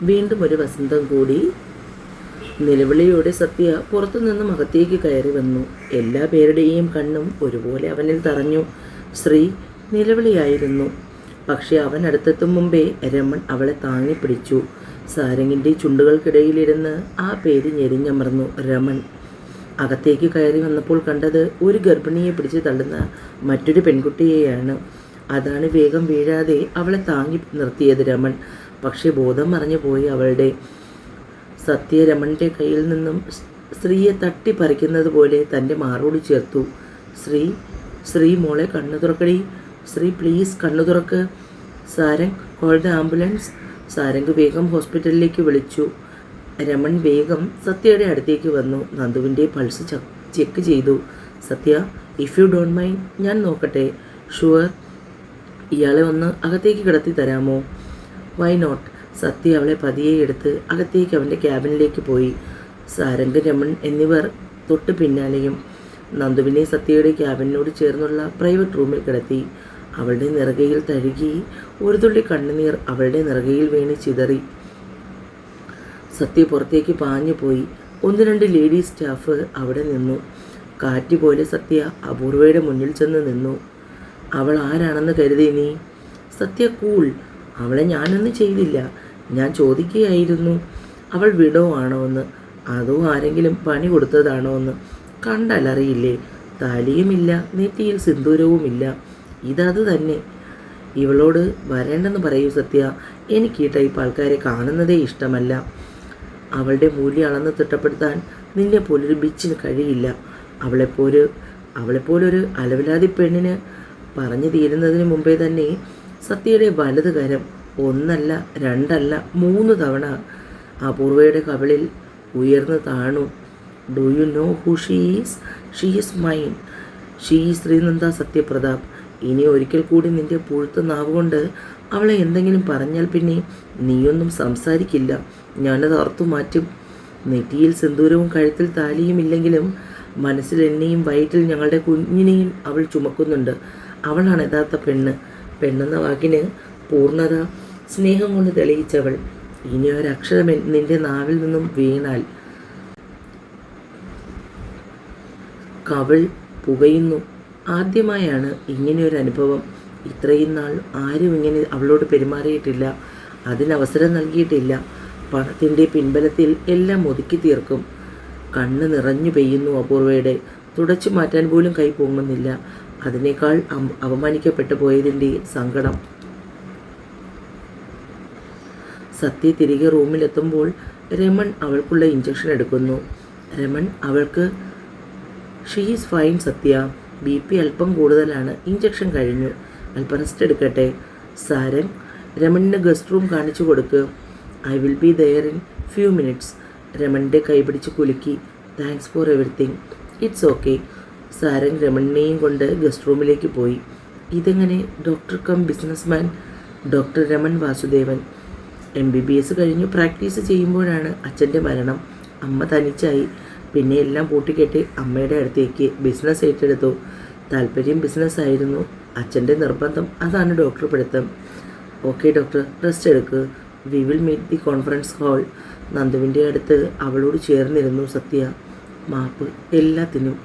വീണ്ടും ഒരു വസന്തം കൂടി. നിലവിളിയോടെ സത്യ പുറത്തുനിന്നും അകത്തേക്ക് കയറി വന്നു. എല്ലാ പേരുടെയും കണ്ണും ഒരുപോലെ അവനിൽ തറഞ്ഞു. ശ്രീ നിലവിളിയായിരുന്നു. പക്ഷെ അവൻ അടുത്തെത്തും മുമ്പേ രമൺ അവളെ താങ്ങിപ്പിടിച്ചു. സാരംഗിൻ്റെ ചുണ്ടുകൾക്കിടയിലിരുന്ന് ആ പേര് ഞെരിഞ്ഞമർന്നു, രമൺ. അകത്തേക്ക് കയറി വന്നപ്പോൾ കണ്ടത് ഒരു ഗർഭിണിയെ പിടിച്ച് തള്ളുന്ന മറ്റൊരു പെൺകുട്ടിയെയാണ്. അതാണ് വേഗം വീഴാതെ അവളെ താങ്ങി നിർത്തിയത് രമൺ. പക്ഷെ ബോധം മറഞ്ഞു പോയി അവളുടെ. സത്യ രമണിൻ്റെ കയ്യിൽ നിന്നും സ്ത്രീയെ തട്ടിപ്പറിക്കുന്നത് പോലെ തൻ്റെ മാറോട് ചേർത്തു. ശ്രീ മോളെ കണ്ണു തുറക്കടി. ശ്രീ പ്ലീസ് കണ്ണു തുറക്ക്. Sarang call the ambulance. Sarang വേഗം ഹോസ്പിറ്റലിലേക്ക് വിളിച്ചു. രമൺ വേഗം സത്യയുടെ അടുത്തേക്ക് വന്നു. നന്ദുവിൻ്റെ പൾസ് ചെക്ക് ചെയ്തു. സത്യ, ഇഫ് യു ഡോണ്ട് മൈൻഡ് ഞാൻ നോക്കട്ടെ? ഷുവർ. ഇയാളെ ഒന്ന് അകത്തേക്ക് കിടത്തി തരാമോ? Why not. സത്യ അവളെ പതിയെ എടുത്ത് അകത്തേക്ക് അവൻ്റെ ക്യാബിനിലേക്ക് പോയി. സാരംഗ്, രമൺ എന്നിവർ തൊട്ട് പിന്നാലെയും. നന്ദുവിനെ സത്യയുടെ ക്യാബിനോട് ചേർന്നുള്ള പ്രൈവറ്റ് റൂമിൽ കിടത്തി. അവളുടെ നിറകയിൽ തഴുകി. ഒരു തുള്ളി കണ്ണുനീർ അവളുടെ നിറകയിൽ വീണ് ചിതറി. സത്യ പുറത്തേക്ക് പാഞ്ഞു പോയി. 1-2 ലേഡി സ്റ്റാഫ് അവിടെ നിന്നു. കാറ്റ് പോലെ സത്യ അപൂർവയുടെ മുന്നിൽ ചെന്ന് നിന്നു. അവൾ ആരാണെന്ന് കരുതി നീ? സത്യ കൂൾ. അവളെ ഞാനൊന്നും ചെയ്തില്ല. ഞാൻ ചോദിക്കുകയായിരുന്നു അവൾ വിഡോ ആണോ എന്ന്, അതോ ആരെങ്കിലും പണി കൊടുത്തതാണോ എന്ന്. കണ്ടാലറിയില്ലേ, താലിയുമില്ല, നെറ്റിയിൽ സിന്ദൂരവുമില്ല. ഇതത് തന്നെ. ഇവളോട് വരേണ്ടെന്ന് പറയൂ സത്യ. എനിക്ക് ഈ ടൈപ്പ് ആൾക്കാരെ കാണുന്നതേ ഇഷ്ടമല്ല. അവളുടെ മൂല്യം അളന്ന് തിട്ടപ്പെടുത്താൻ നിന്നെ പോലൊരു ബിച്ചിന് കഴിയില്ല. അവളെപ്പോലൊരു അലവിലാതി പെണ്ണിന് പറഞ്ഞു തീരുന്നതിന് മുമ്പേ തന്നെ സത്യയുടെ വലത് കരം 1 അല്ല 2 അല്ല 3 തവണ അപൂർവയുടെ കവിളിൽ ഉയർന്നു താണു. Do you know who she is? She is mine. She is Sreenanda Satyaprathap. ഇനി ഒരിക്കൽ കൂടി നിന്റെ പുഴുത്ത നാവുകൊണ്ട് അവളെ എന്തെങ്കിലും പറഞ്ഞാൽ പിന്നെ നീയൊന്നും സംസാരിക്കില്ല. ഞാനത് ഓർത്തു മാറ്റും. നെറ്റിയിൽ സിന്ദൂരവും കഴുത്തിൽ താലിയും ഇല്ലെങ്കിലും മനസ്സിൽ എന്നെയും വയറ്റിൽ ഞങ്ങളുടെ കുഞ്ഞിനെയും അവൾ ചുമക്കുന്നുണ്ട്. അവളാണ് യഥാർത്ഥ പെണ്ണ്. പെണ്ണെന്ന വാക്കിന് പൂർണ്ണത സ്നേഹം കൊണ്ട് തെളിയിച്ചവൾ. ഇനി ഒരക്ഷരം നിന്റെ നാവിൽ നിന്നും വീണാൽ കവൾ പുകയുന്നു. ആദ്യമായാണ് ഇങ്ങനെയൊരു അനുഭവം. ഇത്രയും നാൾ ആരും ഇങ്ങനെ അവളോട് പെരുമാറിയിട്ടില്ല. അതിനവസരം നൽകിയിട്ടില്ല. പണത്തിൻ്റെ പിൻബലത്തിൽ എല്ലാം ഒതുക്കി തീർക്കും. കണ്ണ് നിറഞ്ഞു പെയ്യുന്നു അപൂർവയുടെ. തുടച്ചു മാറ്റാൻ പോലും കൈ പൊങ്ങുന്നില്ല. അതിനേക്കാൾ അവമാനിക്കപ്പെട്ടു പോയതിൻ്റെ സങ്കടം. സത്യ തിരികെ റൂമിലെത്തുമ്പോൾ രമൺ അവൾക്കുള്ള ഇഞ്ചക്ഷൻ എടുക്കുന്നു. രമൺ അവൾക്ക് she is fine Satya. BP അല്പം കൂടുതലാണ്. ഇഞ്ചക്ഷൻ കഴിഞ്ഞു. അല്പം റെസ്റ്റ് എടുക്കട്ടെ. സാരംഗ്, രമണിന് ഗസ്റ്റ് റൂം കാണിച്ചു കൊടുക്ക്. I will be there in few minutes. രമണിൻ്റെ കൈപിടിച്ച് കുലുക്കി. Thanks for everything. It's okay. Sarang രമണിനെയും കൊണ്ട് ഗസ്റ്റ് റൂമിലേക്ക് പോയി. ഇതെങ്ങനെ doctor cum businessman? Doctor Raman Vasudevan. MBBS കഴിഞ്ഞു പ്രാക്ടീസ് ചെയ്യുമ്പോഴാണ് അച്ഛൻ്റെ മരണം. അമ്മ തനിച്ചായി. പിന്നെ എല്ലാം പൂട്ടിക്കെട്ടി അമ്മയുടെ അടുത്തേക്ക് ബിസിനസ് ഏറ്റെടുത്തു. താല്പര്യം ബിസിനസ്സായിരുന്നു. അച്ഛൻ്റെ നിർബന്ധം. അതാണ് ഡോക്ടർ പിടുത്തം. ഓക്കെ ഡോക്ടർ, റെസ്റ്റ് എടുക്ക്. We will meet the conference hall. നന്ദുവിൻ്റെ അടുത്ത് അവളോട് ചേർന്നിരുന്നു സത്യ. മാപ്പ് എല്ലാത്തിനും.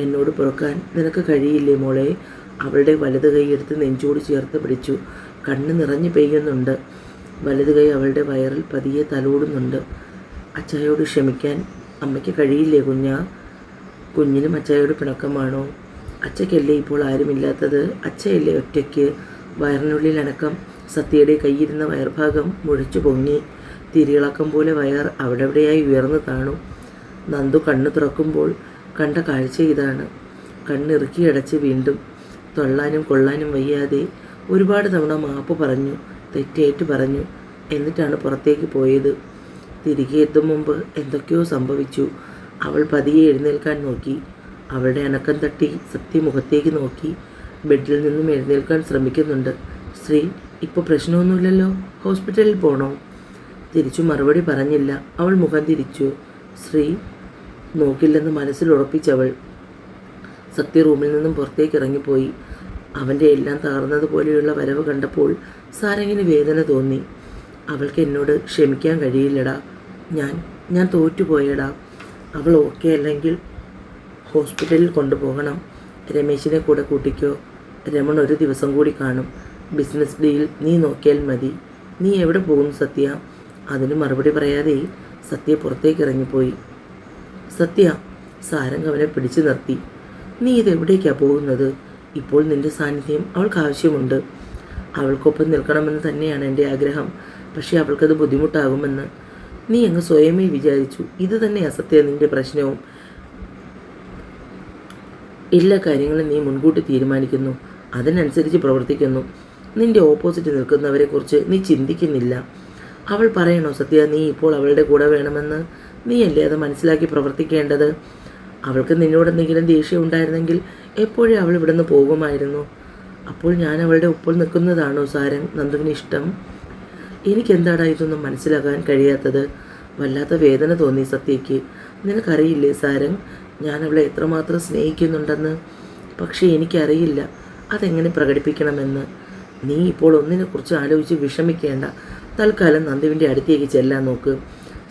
എന്നോട് പുറക്കാൻ നിനക്ക് കഴിയില്ലേ മോളെ? അവളുടെ വലത് കൈ എടുത്ത് നെഞ്ചോട് ചേർത്ത് പിടിച്ചു. കണ്ണ് നിറഞ്ഞു പെയ്യുന്നുണ്ട്. വലത് കൈ അവളുടെ വയറിൽ പതിയെ തലോടുന്നുണ്ട്. അച്ചായോട് ക്ഷമിക്കാൻ അമ്മയ്ക്ക് കഴിയില്ലേ കുഞ്ഞാ? കുഞ്ഞിനും അച്ചായോട് പിണക്കമാണോ? അച്ചയ്ക്കല്ലേ ഇപ്പോൾ ആരുമില്ലാത്തത്? അച്ചയല്ലേ ഒറ്റയ്ക്ക്? വയറിനുള്ളിൽ അനക്കം. സത്യയുടെ കൈയിരുന്ന വയർഭാഗം മുഴിച്ചു പൊങ്ങി. തിരിയിളക്കം പോലെ വയർ അവിടെവിടെയായി ഉയർന്നു താണു. നന്ദു കണ്ണു തുറക്കുമ്പോൾ കണ്ട കാഴ്ച ഇതാണ്. കണ്ണിറുക്കി അടച്ച് വീണ്ടും തൊള്ളാനും കൊള്ളാനും വയ്യാതെ ഒരുപാട് തവണ മാപ്പ് പറഞ്ഞു, തെറ്റേറ്റ് പറഞ്ഞു. എന്നിട്ടാണ് പുറത്തേക്ക് പോയത്. തിരികെ എത്തും മുമ്പ് എന്തൊക്കെയോ സംഭവിച്ചു. അവൾ പതിയെ എഴുന്നേൽക്കാൻ നോക്കി. അവളുടെ അനക്കം തട്ടി സത്യ മുഖത്തേക്ക് നോക്കി. ബെഡിൽ നിന്നും എഴുന്നേൽക്കാൻ ശ്രമിക്കുന്നുണ്ട്. ശ്രീ, ഇപ്പോൾ പ്രശ്നമൊന്നുമില്ലല്ലോ, ഹോസ്പിറ്റലിൽ പോകണോ? തിരിച്ചു മറുപടി പറഞ്ഞില്ല. അവൾ മുഖം തിരിച്ചു. ശ്രീ നോക്കില്ലെന്ന് മനസ്സിൽ ഉറപ്പിച്ചവൾ. സത്യ റൂമിൽ നിന്നും പുറത്തേക്ക് ഇറങ്ങിപ്പോയി. അവൻ്റെ എല്ലാം തകർന്നതുപോലെയുള്ള വരവ് കണ്ടപ്പോൾ സാരംഗിന് വേദന തോന്നി. അവൾക്ക് എന്നോട് ക്ഷമിക്കാൻ കഴിയില്ലടാ. ഞാൻ തോറ്റുപോയടാ. അവൾ ഓക്കെ അല്ലെങ്കിൽ ഹോസ്പിറ്റലിൽ കൊണ്ടുപോകണം. രമേശിനെ കൂടെ കൂട്ടിക്കോ. രമൺ ഒരു ദിവസം കൂടി കാണും. ബിസിനസ് ഡീൽ നീ നോക്കിയാൽ മതി. നീ എവിടെ പോകുന്നു സത്യ? അതിന് മറുപടി പറയാതെ സത്യ പുറത്തേക്ക് ഇറങ്ങിപ്പോയി. സത്യ, സാരംഗ് അവനെ പിടിച്ചു നിർത്തി. നീ ഇതെവിടേക്കാണ് പോകുന്നത്? ഇപ്പോൾ നിന്റെ സാന്നിധ്യം അവൾക്ക് ആവശ്യമുണ്ട്. അവൾക്കൊപ്പം നിൽക്കണമെന്ന് തന്നെയാണ് എൻ്റെ ആഗ്രഹം. പക്ഷേ അവൾക്കത് ബുദ്ധിമുട്ടാകുമെന്ന് നീ അങ്ങ് സ്വയമേ വിചാരിച്ചു. ഇത് തന്നെയാണ് സത്യ നിന്റെ പ്രശ്നവും. എല്ലാ കാര്യങ്ങളും നീ മുൻകൂട്ടി തീരുമാനിക്കുന്നു, അതിനനുസരിച്ച് പ്രവർത്തിക്കുന്നു. നിന്റെ ഓപ്പോസിറ്റ് നിൽക്കുന്നവരെക്കുറിച്ച് നീ ചിന്തിക്കുന്നില്ല. അവൾ പറയണോ സത്യ നീ ഇപ്പോൾ അവളുടെ കൂടെ വേണമെന്ന്? നീയല്ലേ അത് മനസ്സിലാക്കി പ്രവർത്തിക്കേണ്ടത്? അവൾക്ക് നിന്നോടെന്തെങ്കിലും ദേഷ്യം ഉണ്ടായിരുന്നെങ്കിൽ എപ്പോഴേ അവൾ ഇവിടുന്ന് പോകുമായിരുന്നു. അപ്പോൾ ഞാൻ അവളുടെ ഒപ്പം നിൽക്കുന്നതാണോ സാരംഗ് നന്ദുവിന് ഇഷ്ടം? എനിക്കെന്താടാ ഇതൊന്നും മനസ്സിലാക്കാൻ കഴിയാത്തത്? വല്ലാത്ത വേദന തോന്നി സത്യയ്ക്ക്. നിനക്കറിയില്ലേ സാരംഗ്, ഞാൻ അവളെ എത്രമാത്രം സ്നേഹിക്കുന്നുണ്ടെന്ന്. പക്ഷേ എനിക്കറിയില്ല അതെങ്ങനെ പ്രകടിപ്പിക്കണമെന്ന്. നീ ഇപ്പോൾ ഒന്നിനെക്കുറിച്ച് ആലോചിച്ച് വിഷമിക്കേണ്ട. തൽക്കാലം നന്ദുവിൻ്റെ അടുത്തേക്ക് ചെല്ലാൻ നോക്ക്.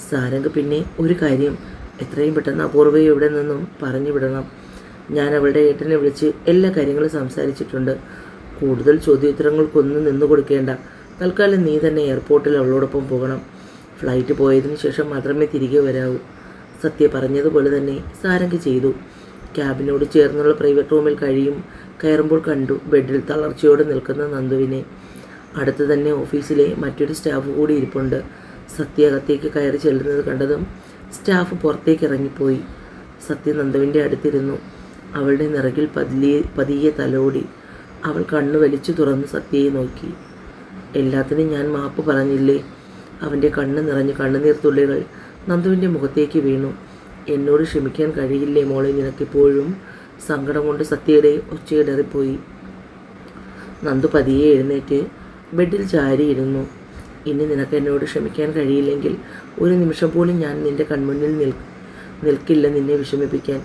സാരംഗ്, പിന്നെ ഒരു കാര്യം, എത്രയും പെട്ടെന്ന് അപൂർവയെ ഇവിടെ നിന്നും പറഞ്ഞു വിടണം. ഞാൻ അവളുടെ ഏട്ടനെ വിളിച്ച് എല്ലാ കാര്യങ്ങളും സംസാരിച്ചിട്ടുണ്ട്. കൂടുതൽ ചോദ്യോത്തരങ്ങൾക്കൊന്നും നിന്നു കൊടുക്കേണ്ട. തൽക്കാലം നീ തന്നെ എയർപോർട്ടിൽ അവളോടൊപ്പം പോകണം. ഫ്ലൈറ്റ് പോയതിനു ശേഷം മാത്രമേ തിരികെ വരാവൂ. സത്യ പറഞ്ഞതുപോലെ തന്നെ സാരംഗ് ചെയ്തു. ക്യാബിനോട് ചേർന്നുള്ള പ്രൈവറ്റ് റൂമിൽ കയറുമ്പോൾ കണ്ടു ബെഡിൽ തളർച്ചയോടെ നിൽക്കുന്ന നന്ദുവിനെ. അടുത്ത് തന്നെ ഓഫീസിലെ മറ്റൊരു സ്റ്റാഫ് കൂടി ഇരിപ്പുണ്ട്. സത്യ അകത്തേക്ക് കയറി ചെല്ലുന്നത് കണ്ടതും സ്റ്റാഫ് പുറത്തേക്ക് ഇറങ്ങിപ്പോയി. സത്യ നന്ദുവിൻ്റെ അടുത്തിരുന്നു. അവളുടെ നിറകിൽ പതിയെ തലോടി. അവൾ കണ്ണു വലിച്ചു തുറന്ന് സത്യയെ നോക്കി. എല്ലാത്തിനും ഞാൻ മാപ്പ് പറഞ്ഞില്ലേ? അവൻ്റെ കണ്ണ് നിറഞ്ഞ് കണ്ണുനീർ തുള്ളികൾ നന്ദുവിൻ്റെ മുഖത്തേക്ക് വീണു. എന്നോട് ക്ഷമിക്കാൻ കഴിയില്ലേ മോളെ നിനക്കിപ്പോഴും? സങ്കടം കൊണ്ട് സത്യയുടെ ഒച്ചയിടറിപ്പോയി. നന്ദു പതിയെ എഴുന്നേറ്റ് ബെഡിൽ ചാരിയിരുന്നു. ഇനി നിനക്ക് എന്നോട് ക്ഷമിക്കാൻ കഴിയില്ലെങ്കിൽ ഒരു നിമിഷം പോലും ഞാൻ നിൻ്റെ കൺമുന്നിൽ നിൽക്കില്ല നിന്നെ വിഷമിപ്പിക്കാൻ.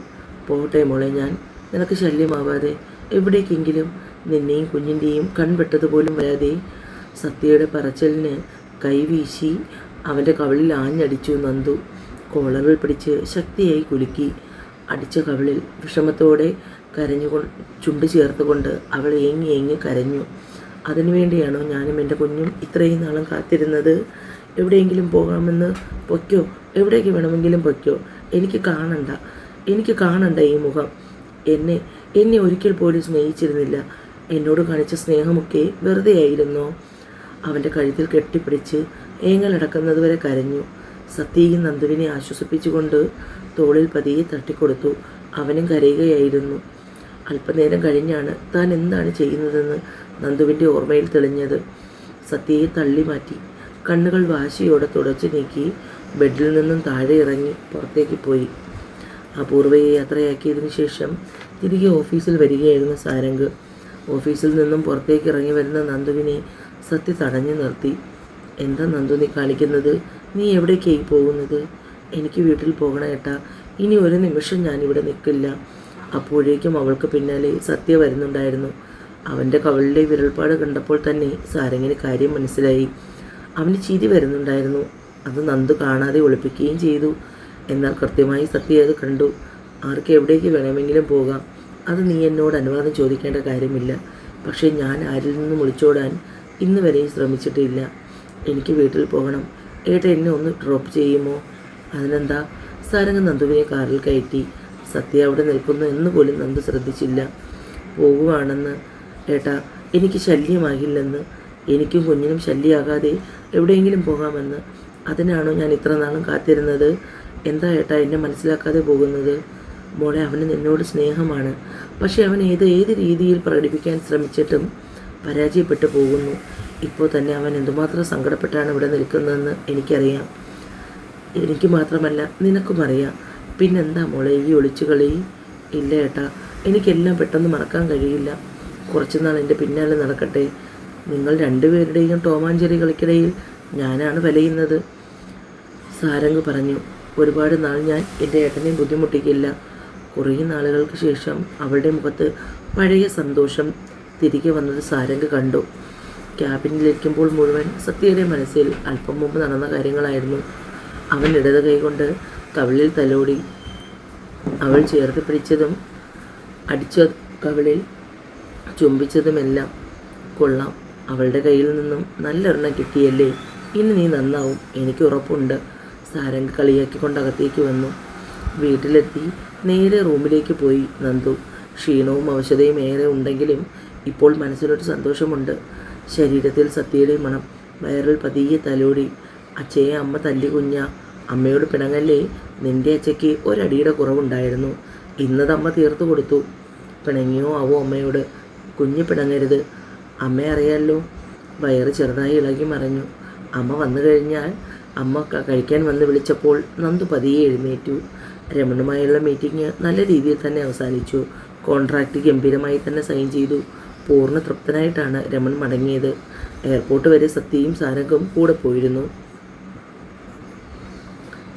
പോട്ടെ മോളെ, ഞാൻ നിനക്ക് ശല്യമാവാതെ എവിടേക്കെങ്കിലും നിന്നെയും കുഞ്ഞിൻ്റെയും കൺവെട്ടതുപോലും വരാതെ. സത്യയുടെ പറച്ചലിന് കൈവീശി അവൻ്റെ കവിളിൽ ആഞ്ഞടിച്ചു നന്ദു. കോളറിൽ പിടിച്ച് ശക്തിയായി കുലുക്കി. അടിച്ച കവിളിൽ വിഷമത്തോടെ ചുണ്ട് ചേർത്തുകൊണ്ട് അവൾ ഏങ്ങി കരഞ്ഞു. അതിനുവേണ്ടിയാണോ ഞാനും എൻ്റെ കുഞ്ഞും ഇത്രയും നാളും കാത്തിരുന്നത്? എവിടെയെങ്കിലും പോകാമെന്ന്? പൊയ്ക്കോ, എവിടേക്ക് വേണമെങ്കിലും പൊയ്ക്കോ. എനിക്ക് കാണണ്ട ഈ മുഖം. എന്നെ ഒരിക്കൽ പോലും സ്നേഹിച്ചിരുന്നില്ല. എന്നോട് കാണിച്ച സ്നേഹമൊക്കെ വെറുതെ ആയിരുന്നോ? അവൻ്റെ കഴുത്തിൽ കെട്ടിപ്പിടിച്ച് ഏങ്ങലടക്കുന്നതുവരെ കരഞ്ഞു. സത്യയും നന്ദുവിനെ ആശ്വസിപ്പിച്ചുകൊണ്ട് തോളിൽ പതിയെ തട്ടിക്കൊടുത്തു. അവനും കരയുകയായിരുന്നു. അല്പനേരം കഴിഞ്ഞാണ് താൻ എന്താണ് ചെയ്യുന്നതെന്ന് നന്ദുവിൻ്റെ ഓർമ്മയിൽ തെളിഞ്ഞത്. സത്യയെ തള്ളി മാറ്റി കണ്ണുകൾ വാശിയോടെ തുടച്ചു നീക്കി ബെഡിൽ നിന്നും താഴെ ഇറങ്ങി പുറത്തേക്ക് പോയി. അപൂർവയെ യാത്രയാക്കിയതിനു ശേഷം തിരികെ ഓഫീസിൽ വരികയായിരുന്നു സാരംഗ്. ഓഫീസിൽ നിന്നും പുറത്തേക്ക് ഇറങ്ങി വരുന്ന നന്ദുവിനെ സത്യ തടഞ്ഞു നിർത്തി. എന്താ നന്ദു നീ കാണിക്കുന്നത്? നീ എവിടേക്കായി പോകുന്നത്? എനിക്ക് വീട്ടിൽ പോകണം ഏട്ടാ. ഇനി ഒരു നിമിഷം ഞാനിവിടെ നിൽക്കില്ല. അപ്പോഴേക്കും അവൾക്ക് പിന്നാലെ സത്യ വരുന്നുണ്ടായിരുന്നു. അവൻ്റെ കവിളിലെ വിരൽപ്പാട് കണ്ടപ്പോൾ തന്നെ സാരംഗിന് കാര്യം മനസ്സിലായി. അവന് ചിരി വരുന്നുണ്ടായിരുന്നു. അത് നന്ദു കാണാതെ ഒളിപ്പിക്കുകയും ചെയ്തു. എന്നാൽ കൃത്യമായി സത്യ അത് കണ്ടു. ആർക്ക് എവിടേക്ക് വേണമെങ്കിലും പോകാം. അത് നീ എന്നോട് അനുവാദം ചോദിക്കേണ്ട കാര്യമില്ല. പക്ഷേ ഞാൻ ആരിൽ നിന്നും ഒളിച്ചോടാൻ ഇന്ന് വരെയും ശ്രമിച്ചിട്ടില്ല. എനിക്ക് വീട്ടിൽ പോകണം. ഏട്ടാ എന്നെ ഒന്ന് ഡ്രോപ്പ് ചെയ്യുമോ? അതിനെന്താ? സാരംഗ് നന്ദുവിനെ കാറിൽ കയറ്റി. സത്യ അവിടെ നിൽക്കുന്നു എന്ന് പോലും നന്ദു ശ്രദ്ധിച്ചില്ല. പോകുവാണെന്ന്. ഏട്ടാ, എനിക്ക് ശല്യമാകില്ലെന്ന്. എനിക്കും കുഞ്ഞിനും ശല്യമാകാതെ എവിടെയെങ്കിലും പോകാമെന്ന്. അതിനാണോ ഞാൻ ഇത്ര നാളും കാത്തിരുന്നത്? എന്താ ഏട്ടാ എന്നെ മനസ്സിലാക്കാതെ പോകുന്നത്? മോളെ, അവന് നിന്നോട് സ്നേഹമാണ്. പക്ഷേ അവൻ ഏത് രീതിയിൽ പ്രകടിപ്പിക്കാൻ ശ്രമിച്ചിട്ടും പരാജയപ്പെട്ടു പോകുന്നു. ഇപ്പോൾ തന്നെ അവൻ എന്തുമാത്രം സങ്കടപ്പെട്ടാണ് ഇവിടെ നിൽക്കുന്നതെന്ന് എനിക്കറിയാം. എനിക്ക് മാത്രമല്ല നിനക്കും അറിയാം. പിന്നെന്താ മോളെ ഈ ഒളിച്ചുകളി? ഇല്ല ഏട്ടാ, എനിക്കെല്ലാം പെട്ടെന്ന് മറക്കാൻ കഴിയില്ല. കുറച്ചുനാൾ എൻ്റെ പിന്നാലെ നടക്കട്ടെ. നിങ്ങൾ രണ്ടുപേരുടെയും ടോമാഞ്ചേരി കളിക്കിടയിൽ ഞാനാണ് വലയുന്നത്. സാരംഗ് പറഞ്ഞു. ഒരുപാട് നാൾ ഞാൻ എൻ്റെ ഏട്ടനെ ബുദ്ധിമുട്ടിക്കില്ല. കുറേ നാളുകൾക്ക് ശേഷം അവളുടെ മുഖത്ത് പഴയ സന്തോഷം തിരികെ വന്നത് സാരംഗ് കണ്ടു. ക്യാബിനിലിരിക്കുമ്പോൾ മുഴുവൻ സത്യയുടെ മനസ്സിൽ അല്പം മുമ്പ് നടന്ന കാര്യങ്ങളായിരുന്നു. അവൻ ഇടത് കൈകൊണ്ട് കവിളിൽ തലോടി. അവൾ ചേർത്ത് പിടിച്ചതും അടിച്ച കവിളിൽ ചുംബിച്ചതുമെല്ലാം. കൊള്ളാം, അവളുടെ കയ്യിൽ നിന്നും നല്ലൊരെണ്ണം കിട്ടിയല്ലേ. ഇനി നീ നന്നാവും, എനിക്ക് ഉറപ്പുണ്ട്. സാരംഗ് കളിയാക്കിക്കൊണ്ട് അകത്തേക്ക് വന്നു. വീട്ടിലെത്തി നേരെ റൂമിലേക്ക് പോയി നന്ദു. ക്ഷീണവും അവശതയും ഏറെ ഉണ്ടെങ്കിലും ഇപ്പോൾ മനസ്സിലൊരു സന്തോഷമുണ്ട്. ശരീരത്തിൽ സത്യയുടെ മണം. വയറിൽ പതിയെ തലോടി. അച്ഛയെ അമ്മ തല്ലി കുഞ്ഞ. അമ്മയോട് പിണങ്ങല്ലേ, നിന്റെ അച്ഛയ്ക്ക് ഒരടിയുടെ കുറവുണ്ടായിരുന്നു. ഇന്നതമ്മ തീർത്തു കൊടുത്തു. പിണങ്ങിയോ ആവോ അമ്മയോട്? കുഞ്ഞ് പിണങ്ങരുത്, അമ്മയെ അറിയാമല്ലോ. വയറ് ചെറുതായി ഇളകി മറഞ്ഞു. അമ്മ വന്നു കഴിഞ്ഞാൽ അമ്മ കഴിക്കാൻ വന്ന് വിളിച്ചപ്പോൾ നന്ദു പതിയെ എഴുന്നേറ്റു. രമണുമായുള്ള മീറ്റിംഗ് നല്ല രീതിയിൽ തന്നെ അവസാനിച്ചു. കോൺട്രാക്റ്റ് ഗംഭീരമായി തന്നെ സൈൻ ചെയ്തു. പൂർണ്ണ തൃപ്തനായിട്ടാണ് രമൺ മടങ്ങിയത്. എയർപോർട്ട് വരെ സത്യയും സാരംഗും കൂടെ പോയിരുന്നു.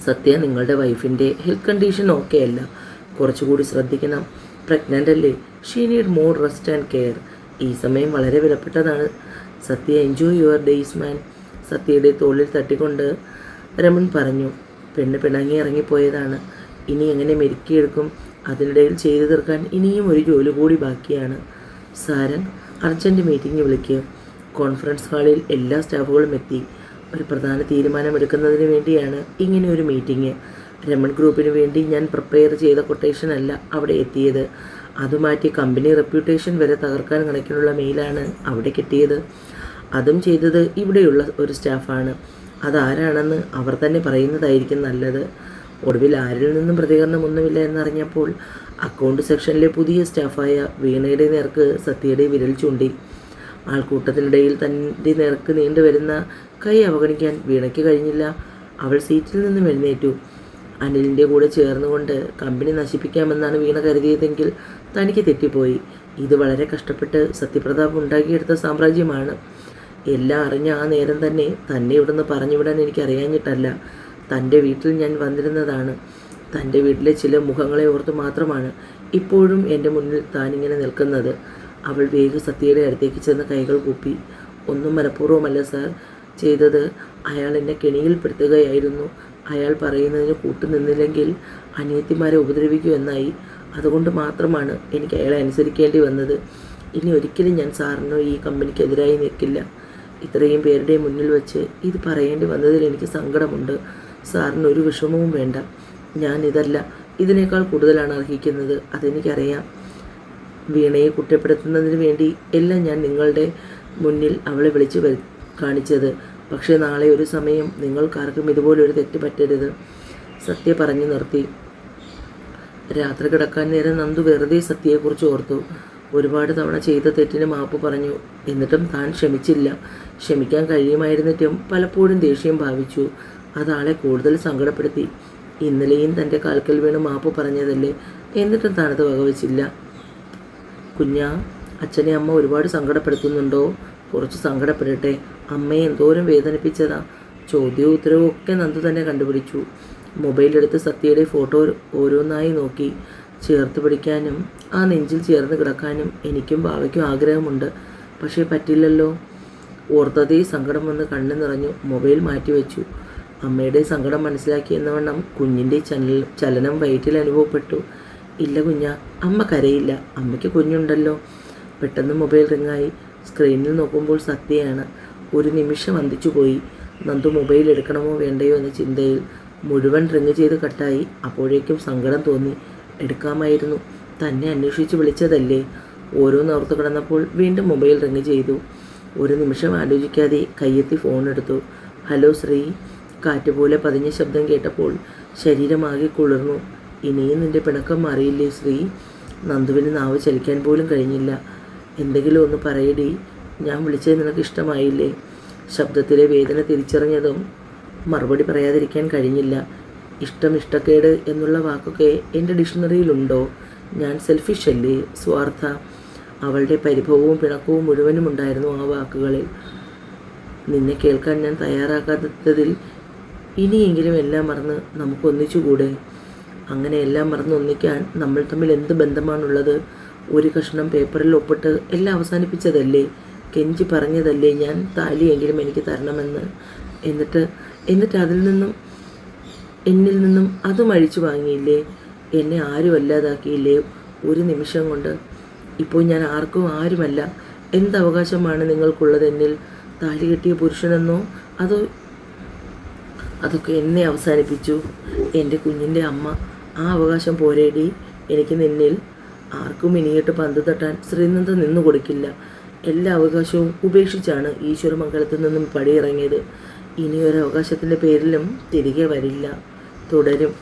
സത്യ, നിങ്ങളുടെ വൈഫിൻ്റെ ഹെൽത്ത് കണ്ടീഷൻ ഓക്കെ അല്ല, കുറച്ചുകൂടി ശ്രദ്ധിക്കണം. പ്രഗ്നൻ്റ് അല്ലേ, she need more rest and care. ഈ സമയം വളരെ വിലപ്പെട്ടതാണ്. സത്യ, എൻജോയ് യുവർ ഡേയ്സ് മാൻ. സത്യയുടെ തോളിൽ തട്ടിക്കൊണ്ട് രമൺ പറഞ്ഞു. പെണ്ണ് പിണങ്ങി ഇറങ്ങിപ്പോയതാണ്, ഇനി എങ്ങനെ മെരുക്കിയെടുക്കും? അതിനിടയിൽ ചെയ്തു തീർക്കാൻ ഇനിയും ഒരു ജോലി കൂടി ബാക്കിയാണ്. സാരംഗ്, അർജൻറ്റ് മീറ്റിംഗ് വിളിക്കുക. കോൺഫറൻസ് ഹാളിൽ എല്ലാ സ്റ്റാഫുകളും എത്തി. ഒരു പ്രധാന തീരുമാനമെടുക്കുന്നതിന് വേണ്ടിയാണ് ഇങ്ങനെ ഒരു മീറ്റിംഗ്. രമൺ ഗ്രൂപ്പിന് വേണ്ടി ഞാൻ പ്രിപ്പയർ ചെയ്ത കൊട്ടേഷൻ അല്ല അവിടെ എത്തിയത്. അതുമാറ്റി കമ്പനി റെപ്യൂട്ടേഷൻ വരെ തകർക്കാൻ കണക്കിനുള്ള മെയിലാണ് അവിടെ കിട്ടിയത്. അതും ചെയ്തത് ഇവിടെയുള്ള ഒരു സ്റ്റാഫാണ്. അതാരാണെന്ന് അവർ തന്നെ പറയുന്നതായിരിക്കും നല്ലത്. ഒടുവിൽ ആരിൽ നിന്നും പ്രതികരണമൊന്നുമില്ല എന്നറിഞ്ഞപ്പോൾ അക്കൗണ്ട് സെക്ഷനിലെ പുതിയ സ്റ്റാഫായ വീണയുടെ നേർക്ക് സത്യയുടെ വിരൽ ചൂണ്ടി. ആൾക്കൂട്ടത്തിനിടയിൽ തൻ്റെ നേർക്ക് നീണ്ടുവരുന്ന കൈ അവഗണിക്കാൻ വീണയ്ക്ക് കഴിഞ്ഞില്ല. അവൾ സീറ്റിൽ നിന്നും എഴുന്നേറ്റു. അനിലിൻ്റെ കൂടെ ചേർന്നുകൊണ്ട് കമ്പനി നശിപ്പിക്കാമെന്നാണ് വീണ കരുതിയതെങ്കിൽ തനിക്ക് തെറ്റിപ്പോയി. ഇത് വളരെ കഷ്ടപ്പെട്ട് സത്യപ്രതാപ് ഉണ്ടാക്കിയെടുത്ത സാമ്രാജ്യമാണ്. എല്ലാം അറിഞ്ഞ ആ നേരം തന്നെ ഇവിടുന്ന് പറഞ്ഞുവിടാൻ എനിക്കറിയാഞ്ഞിട്ടല്ല. തൻ്റെ വീട്ടിൽ ഞാൻ വന്നിരുന്നതാണ്. തൻ്റെ വീട്ടിലെ ചില മുഖങ്ങളെ ഓർത്ത് മാത്രമാണ് ഇപ്പോഴും എൻ്റെ മുന്നിൽ താനിങ്ങനെ നിൽക്കുന്നത്. അവൾ വേഗം സത്യയുടെ അടുത്തേക്ക് ചെന്ന് കൈകൾ കൂപ്പി. ഒന്നും മനഃപൂർവ്വമല്ല സാർ ചെയ്തത്. അയാൾ എന്നെ കെണിയിൽപ്പെടുത്തുകയായിരുന്നു. അയാൾ പറയുന്നതിന് കൂട്ടുനിന്നില്ലെങ്കിൽ അനിയത്തിമാരെ ഉപദ്രവിക്കുമെന്നായി. അതുകൊണ്ട് മാത്രമാണ് എനിക്ക് അയാളെ അനുസരിക്കേണ്ടി വന്നത്. ഇനി ഒരിക്കലും ഞാൻ സാറിനോ ഈ കമ്പനിക്കെതിരായി നിൽക്കില്ല. ഇത്രയും പേരുടെ മുന്നിൽ വെച്ച് ഇത് പറയേണ്ടി വന്നതിൽ എനിക്ക് സങ്കടമുണ്ട്. സാറിന് ഒരു വിഷമവും വേണ്ട. ഞാൻ ഇതല്ല, ഇതിനേക്കാൾ കൂടുതലാണ് അർഹിക്കുന്നത്. അതെനിക്കറിയാം. വീണയെ കുറ്റപ്പെടുത്തുന്നതിന് വേണ്ടി എല്ലാം ഞാൻ നിങ്ങളുടെ മുന്നിൽ അവളെ വിളിച്ച് കാണിച്ചത്. പക്ഷേ നാളെ ഒരു സമയം നിങ്ങൾക്കാർക്കും ഇതുപോലൊരു തെറ്റ് പറ്റരുത്. സത്യ പറഞ്ഞു നിർത്തി. രാത്രി കിടക്കാൻ നേരം നന്ദു വെറുതെ സത്യയെക്കുറിച്ച് ഓർത്തു. ഒരുപാട് തവണ ചെയ്ത തെറ്റിന് മാപ്പ് പറഞ്ഞു. എന്നിട്ടും താൻ ക്ഷമിച്ചില്ല. ക്ഷമിക്കാൻ കഴിയുമായിരുന്നിട്ടും പലപ്പോഴും ദേഷ്യം ഭാവിച്ചു. അതാളെ കൂടുതൽ സങ്കടപ്പെടുത്തി. ഇന്നലെയും തൻ്റെ കാൽക്കൽ വീണ് മാപ്പ് പറഞ്ഞതല്ലേ, എന്നിട്ടും താനത് വകവച്ചില്ല. കുഞ്ഞാ, അച്ഛനെ അമ്മ ഒരുപാട് സങ്കടപ്പെടുത്തുന്നുണ്ടോ? കുറച്ച് സങ്കടപ്പെടട്ടെ. അമ്മയെ എന്തോരം വേദനിപ്പിച്ചതാ. ചോദ്യവും ഉത്തരവും ഒക്കെ നന്ദു തന്നെ കണ്ടുപിടിച്ചു. മൊബൈലെടുത്ത് സത്യയുടെ ഫോട്ടോ ഓരോന്നായി നോക്കി. ചേർത്ത് പിടിക്കാനും ആ നെഞ്ചിൽ ചേർന്ന് കിടക്കാനും എനിക്കും ഭാവയ്ക്കും ആഗ്രഹമുണ്ട്. പക്ഷേ പറ്റില്ലല്ലോ. ഓർത്തതേ സങ്കടം വന്ന് കണ്ണു നിറഞ്ഞു. മൊബൈൽ മാറ്റിവെച്ചു. അമ്മയുടെ സങ്കടം മനസ്സിലാക്കി എന്നവണ്ണം കുഞ്ഞിൻ്റെ ചലനം വയറ്റിൽ അനുഭവപ്പെട്ടു. ഇല്ല കുഞ്ഞാ, അമ്മ കരയില്ല. അമ്മയ്ക്ക് കുഞ്ഞുണ്ടല്ലോ. പെട്ടെന്ന് മൊബൈൽ റിങ്ങായി. സ്ക്രീനിൽ നോക്കുമ്പോൾ സത്യയാണ്. ഒരു നിമിഷം വന്ദിച്ചു പോയി. നന്ദു മൊബൈൽ എടുക്കണമോ വേണ്ടയോ എന്ന ചിന്തയിൽ. മുഴുവൻ റിങ് ചെയ്ത് കട്ടായി. അപ്പോഴേക്കും സങ്കടം തോന്നി. എടുക്കാമായിരുന്നു. തന്നെ അന്വേഷിച്ച് വിളിച്ചതല്ലേ. ഓരോന്നോർത്ത് കിടന്നപ്പോൾ വീണ്ടും മൊബൈൽ റിങ് ചെയ്തു. ഒരു നിമിഷം ആലോചിക്കാതെ കയ്യെത്തി ഫോണെടുത്തു. ഹലോ ശ്രീ. കാറ്റുപോലെ പതിഞ്ഞ ശബ്ദം കേട്ടപ്പോൾ ശരീരമാകെ കുളിർന്നു. ഇനിയും നിന്റെ പിണക്കം മാറിയില്ലേ ശ്രീ? നന്ദുവിന് നാവ് ചലിക്കാൻ പോലും കഴിഞ്ഞില്ല. എന്തെങ്കിലും ഒന്ന് പറയടി. ഞാൻ വിളിച്ചത് നിനക്ക് ഇഷ്ടമായില്ലേ? ശബ്ദത്തിലെ വേദന തിരിച്ചറിഞ്ഞതും മറുപടി പറയാതിരിക്കാൻ കഴിഞ്ഞില്ല. ഇഷ്ടക്കേട് എന്നുള്ള വാക്കൊക്കെ എൻ്റെ ഡിക്ഷണറിയിലുണ്ടോ? ഞാൻ സെൽഫിഷ് അല്ലേ, സ്വാർത്ഥ? അവളുടെ പരിഭവവും പിണക്കവും മുഴുവനും ഉണ്ടായിരുന്നു ആ വാക്കുകളിൽ. നിന്നെ കേൾക്കാൻ ഞാൻ തയ്യാറാക്കാത്തതിൽ ഇനിയെങ്കിലും എല്ലാം മറന്ന് നമുക്കൊന്നിച്ചുകൂടെ? അങ്ങനെ എല്ലാം മറന്ന് ഒന്നിക്കാൻ നമ്മൾ തമ്മിൽ എന്ത് ബന്ധമാണുള്ളത്? ഒരു കഷ്ണം പേപ്പറിൽ ഒപ്പിട്ട് എല്ലാം അവസാനിപ്പിച്ചതല്ലേ? കെഞ്ചി പറഞ്ഞതല്ലേ ഞാൻ താലിയെങ്കിലും എനിക്ക് തരണമെന്ന്. എന്നിട്ട് എന്നിൽ നിന്നും അതും അഴിച്ചു വാങ്ങിയില്ലേ? എന്നെ ആരും അല്ലാതാക്കിയില്ലേ ഒരു നിമിഷം കൊണ്ട്? ഇപ്പോൾ ഞാൻ ആർക്കും ആരുമല്ല. എന്തവകാശമാണ് നിങ്ങൾക്കുള്ളത് എന്നിൽ? താലി കെട്ടിയ പുരുഷനെന്നോ? അതൊക്കെ എന്നെ അവസാനിപ്പിച്ചു. എൻ്റെ കുഞ്ഞിൻ്റെ അമ്മ. ആ അവകാശം പോരേടി എനിക്ക് നിന്നിൽ? ആർക്കും ഇനിയിട്ട് പന്ത് തട്ടാൻ ശ്രീനന്ദ നിന്നു കൊടുക്കില്ല. എല്ലാ അവകാശവും ഉപേക്ഷിച്ചാണ് ഈശ്വരമംഗലത്തു നിന്നും പടിയിറങ്ങിയത്. ഇനിയൊരു അവകാശത്തിൻ്റെ പേരിലും തിരികെ വരില്ല. തുടരും.